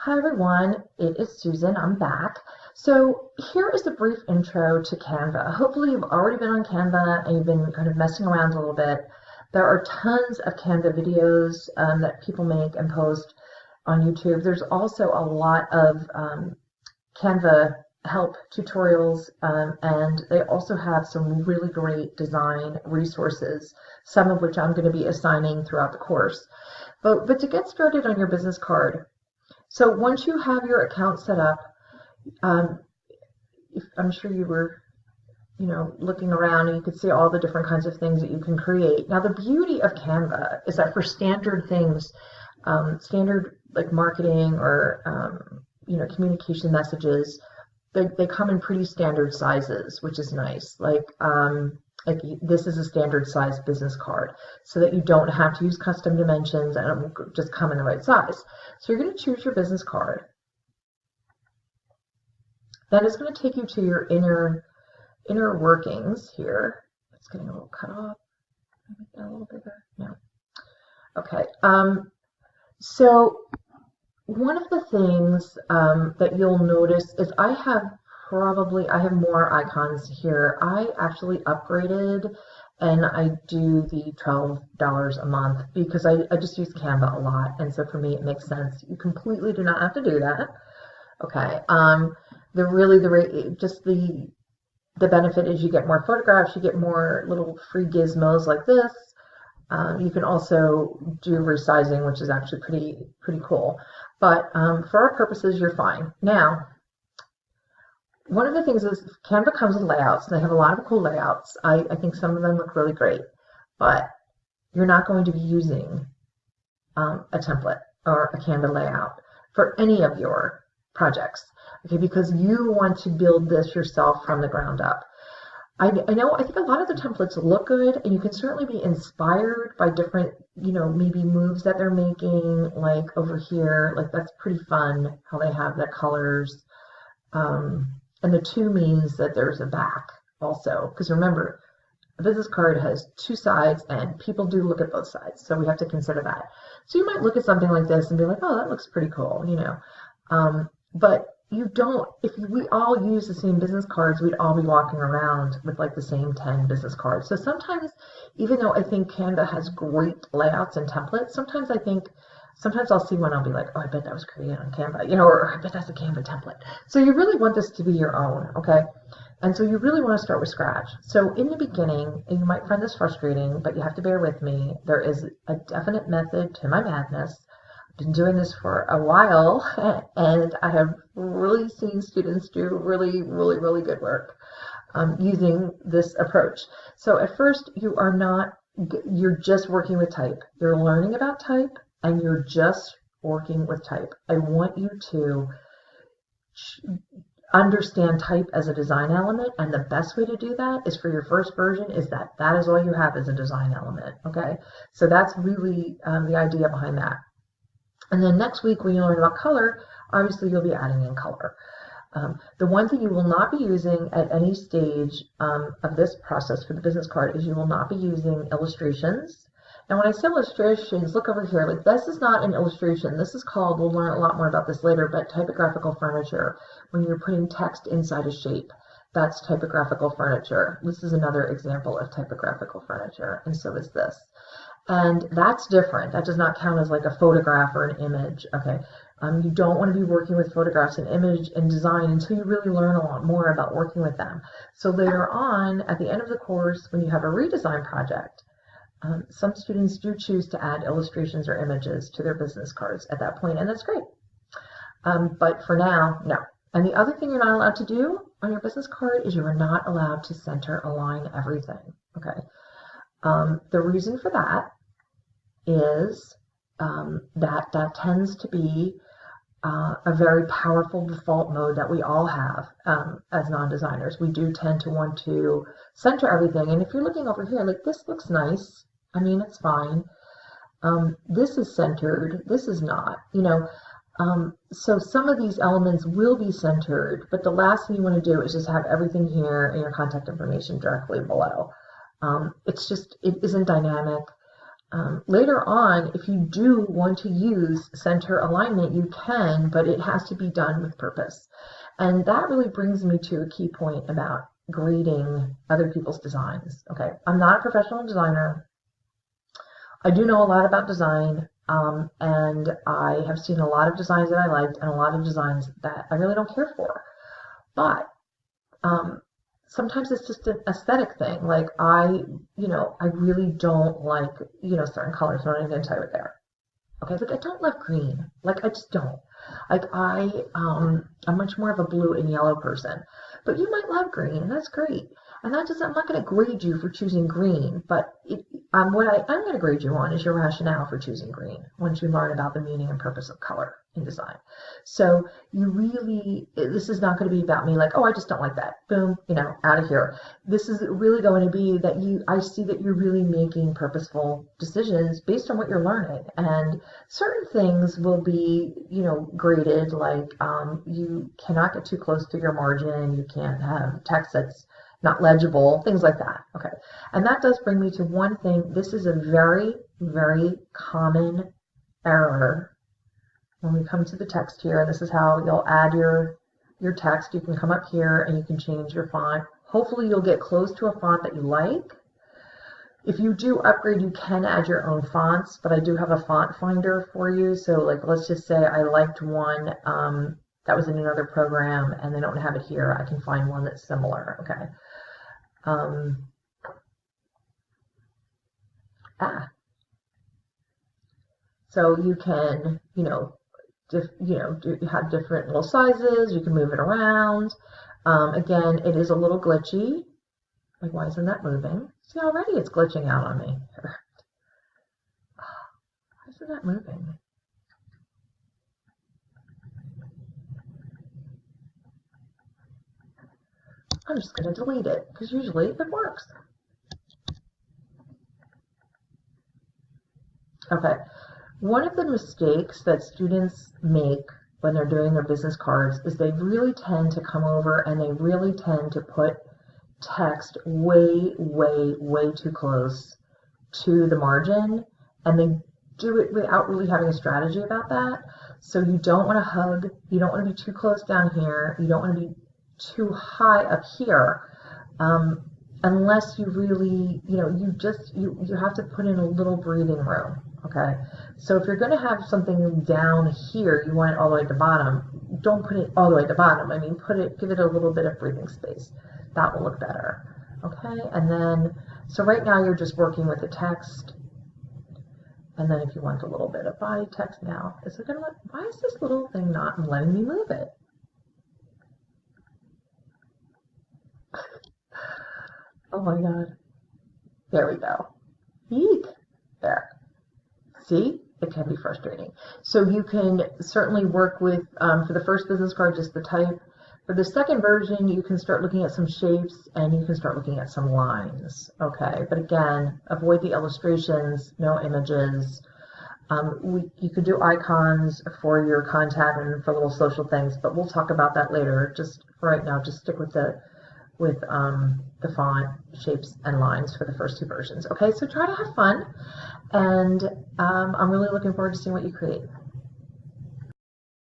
Hi everyone, it is Susan. I'm back. So here is a brief intro to Canva. Hopefully you've already been on Canva and you've been kind of messing around a little bit. There are tons of Canva videos that people make and post on YouTube. There's also a lot of Canva help tutorials and they also have some really great design resources, some of which I'm going to be assigning throughout the course. But to get started on your business card, so once you have your account set up, I'm sure you were, looking around and you could see all the different kinds of things that you can create. Now, the beauty of Canva is that for standard things, standard like marketing or, communication messages, they come in pretty standard sizes, which is nice. Like this is a standard size business card so that you don't have to use custom dimensions and it will just come in the right size. So you're going to choose your business card. That is going to take you to your inner workings here. It's getting a little cut off. Make that a little bigger. No. Okay. So one of the things that you'll notice is I have more icons here. I actually upgraded and I do the $12 a month because I just use Canva a lot, and so for me it makes sense. You completely do not have to do that. Okay. The benefit is you get more photographs, you get more little free gizmos like this. You can also do resizing, which is actually pretty cool. But for our purposes, you're fine. Now, one of the things is Canva comes with layouts. They have a lot of cool layouts. I think some of them look really great, but you're not going to be using a template or a Canva layout for any of your projects, okay? Because you want to build this yourself from the ground up. I think a lot of the templates look good, and you can certainly be inspired by different, maybe moves that they're making, like over here, like that's pretty fun how they have the colors. And the 2 means that there's a back also, because remember, a business card has 2 sides and people do look at both sides, so we have to consider that. So you might look at something like this and be like, oh, that looks pretty cool, but you don't, if we all use the same business cards, we'd all be walking around with like the same 10 business cards. So sometimes, even though I think Canva has great layouts and templates, sometimes I'll see one, I'll be like, oh, I bet that was created on Canva, or I bet that's a Canva template. So you really want this to be your own, okay? And so you really want to start with scratch. So in the beginning, and you might find this frustrating, but you have to bear with me, there is a definite method to my madness. Been doing this for a while, and I have really seen students do really, really, really good work using this approach. So at first, you're just working with type. You're learning about type, and you're just working with type. I want you to understand type as a design element, and the best way to do that is for your first version is that is all you have as a design element, okay? So that's really the idea behind that. And then next week, when you learn about color, obviously you'll be adding in color. The one thing you will not be using at any stage of this process for the business card is you will not be using illustrations. And when I say illustrations, look over here. Like, this is not an illustration. This is called, we'll learn a lot more about this later, but typographical furniture. When you're putting text inside a shape, that's typographical furniture. This is another example of typographical furniture, and so is this. And that's different. That does not count as like a photograph or an image, okay? You don't want to be working with photographs and image and design until you really learn a lot more about working with them. So later on, at the end of the course, when you have a redesign project, some students do choose to add illustrations or images to their business cards at that point, and that's great. But for now, no. And the other thing you're not allowed to do on your business card is you are not allowed to center align everything, okay? The reason for that is that tends to be a very powerful default mode that we all have as non-designers. We do tend to want to center everything. And if you're looking over here, like, this looks nice. I mean, it's fine. This is centered. This is not, so some of these elements will be centered, but the last thing you want to do is just have everything here and your contact information directly below. It isn't dynamic. Later on, if you do want to use center alignment, you can, but it has to be done with purpose. And that really brings me to a key point about grading other people's designs. Okay, I'm not a professional designer. I do know a lot about design, and I have seen a lot of designs that I liked and a lot of designs that I really don't care for. But sometimes it's just an aesthetic thing. Like I really don't like, certain colors. I'm not even gonna tell you what they are. Okay, like I don't love green. Like I just don't. Like I'm much more of a blue and yellow person. But you might love green, and that's great. And that doesn't, I'm not going to grade you for choosing green, but what I am going to grade you on is your rationale for choosing green once you learn about the meaning and purpose of color in design. So you really, this is not going to be about me like, oh, I just don't like that. Boom, out of here. This is really going to be that I see that you're really making purposeful decisions based on what you're learning. And certain things will be, graded, like you cannot get too close to your margin. You can't have text that's not legible, things like that. Okay, and that does bring me to one thing. This is a very, very common error when we come to the text here. This is how you'll add your text. You can come up here and you can change your font. Hopefully you'll get close to a font that you like. If you do upgrade, you can add your own fonts, but I do have a font finder for you. So like, let's just say I liked one that was in another program and they don't have it here. I can find one that's similar. Okay. So you can, have different little sizes. You can move it around. Again, it is a little glitchy. Like, why isn't that moving? See, already it's glitching out on me. Why isn't that moving? I'm just going to delete it because usually it works. Okay, one of the mistakes that students make when they're doing their business cards is they really tend to come over and they really tend to put text way, way, way too close to the margin, and they do it without really having a strategy about that. So you don't want to hug, you don't want to be too close down here, you don't want to be too high up here, unless you really, you have to put in a little breathing room. Okay, so if you're going to have something down here, you want it all the way at the bottom. Don't put it all the way at the bottom. I mean, give it a little bit of breathing space. That will look better. Okay, and then, so right now you're just working with the text. And then if you want a little bit of body text now, is it going to why is this little thing not letting me move it? Oh my God. There we go. Eek. There. See? It can be frustrating. So you can certainly work with, for the first business card, just the type. For the second version, you can start looking at some shapes and you can start looking at some lines. Okay, but again, avoid the illustrations, no images. You could do icons for your contact and for little social things, but we'll talk about that later. Just for right now, just stick with the font, shapes, and lines for the first two versions. Okay, so try to have fun, and I'm really looking forward to seeing what you create.